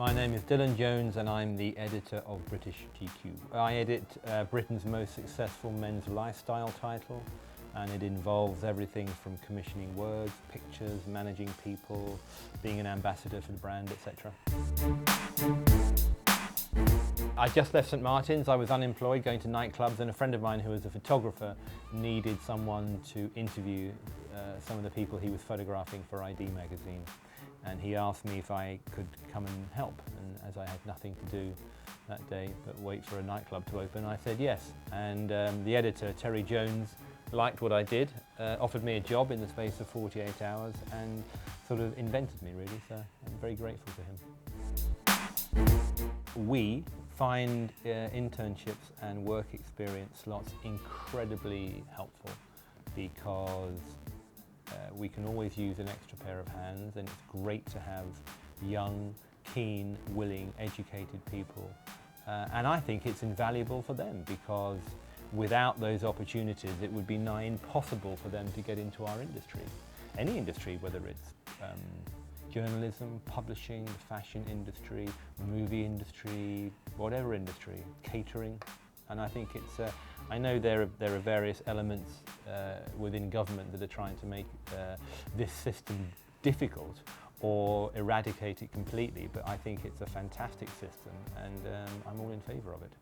My name is Dillon Jones and I'm the editor of British GQ. I edit Britain's most successful men's lifestyle title, and it involves everything from commissioning words, pictures, managing people, being an ambassador for the brand, etc. I just left St Martin's. I was unemployed, going to nightclubs, and a friend of mine who was a photographer needed someone to interview some of the people he was photographing for ID magazine. And he asked me if I could come and help, and as I had nothing to do that day but wait for a nightclub to open, I said yes. And the editor, Terry Jones, liked what I did, offered me a job in the space of 48 hours and sort of invented me really, so I'm very grateful to him. We find internships and work experience slots incredibly helpful because we can always use an extra pair of hands, and it's great to have young, keen, willing, educated people. And I think it's invaluable for them because without those opportunities it would be nigh impossible for them to get into our industry. Any industry, whether it's journalism, publishing, the fashion industry, movie industry, whatever industry, catering. And I think it's, I know there are various elements within government that are trying to make this system difficult or eradicate it completely, but I think it's a fantastic system and I'm all in favour of it.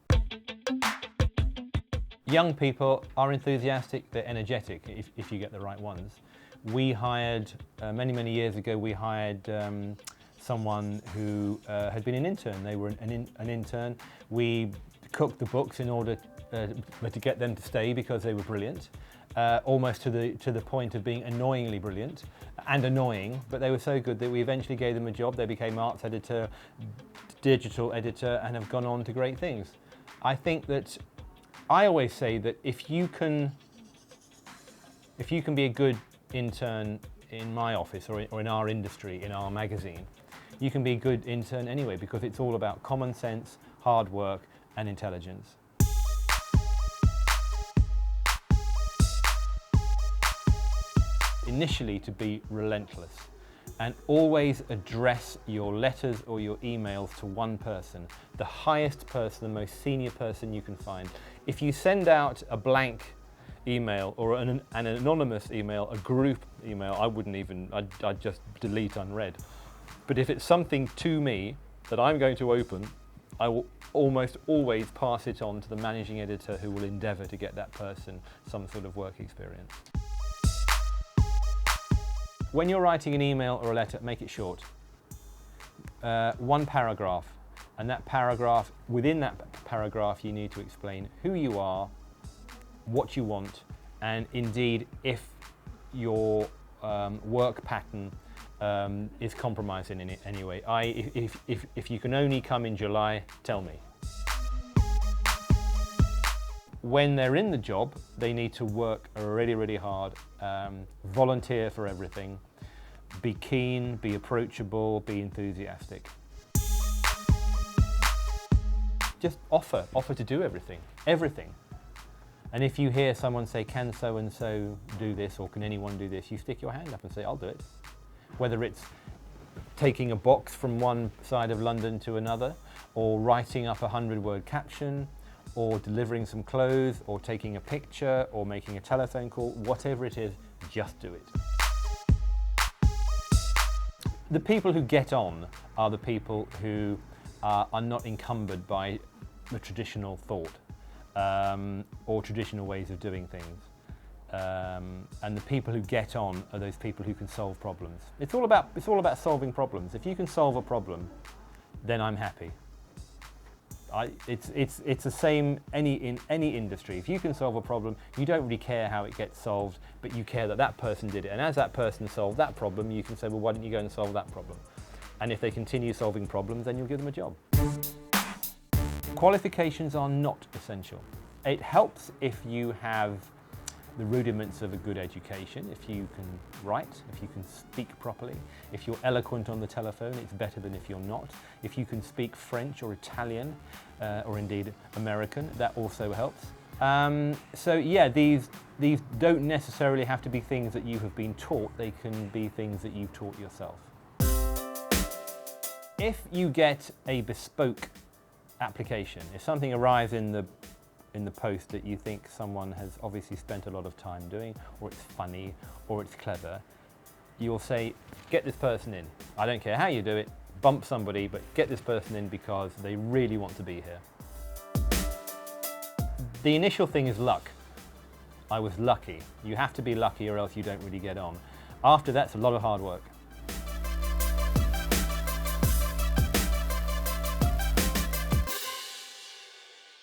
Young people are enthusiastic, they're energetic if you get the right ones. We hired, many years ago, we hired someone who had been an intern. They were an intern. We cooked the books in order to get them to stay because they were brilliant, almost to the point of being annoyingly brilliant and annoying, but they were so good that we eventually gave them a job. They became arts editor, digital editor, and have gone on to great things. I think that, I always say that if you can be a good intern in my office or in our industry, in our magazine, you can be a good intern anyway because it's all about common sense, hard work, and intelligence. Initially, to be relentless and always address your letters or your emails to one person, the highest person, the most senior person you can find. If you send out a blank email or an anonymous email, a group email, I'd just delete unread. But if it's something to me that I'm going to open, I will almost always pass it on to the managing editor who will endeavour to get that person some sort of work experience. When you're writing an email or a letter, make it short. One paragraph, and that paragraph, within that paragraph you need to explain who you are, what you want, and indeed if your work pattern is compromised in any way. If you can only come in July, tell me. When they're in the job, they need to work really hard, volunteer for everything, be keen, be approachable, be enthusiastic. Just offer to do everything. And if you hear someone say, can so and so do this, or can anyone do this, you stick your hand up and say, I'll do it. Whether it's taking a box from one side of London to another, or writing up a 100-word caption, or delivering some clothes, or taking a picture, or making a telephone call, whatever it is, just do it. The people who get on are the people who are not encumbered by the traditional thought or traditional ways of doing things. And the people who get on are those people who can solve problems. It's all about solving problems. If you can solve a problem, then I'm happy. It's the same in any industry. If you can solve a problem, you don't really care how it gets solved, but you care that that person did it. And as that person solved that problem, you can say, well, why don't you go and solve that problem? And if they continue solving problems, then you'll give them a job. Qualifications are not essential. It helps if you have the rudiments of a good education. If you can write, if you can speak properly, if you're eloquent on the telephone, it's better than if you're not. If you can speak French or Italian, or indeed American, that also helps. So yeah, these don't necessarily have to be things that you have been taught, they can be things that you've taught yourself. If you get a bespoke application, if something arrives in the post that you think someone has obviously spent a lot of time doing, or it's funny, or it's clever, you'll say, get this person in. I don't care how you do it, bump somebody, but get this person in because they really want to be here. The initial thing is luck. I was lucky. You have to be lucky or else you don't really get on. After that's a lot of hard work.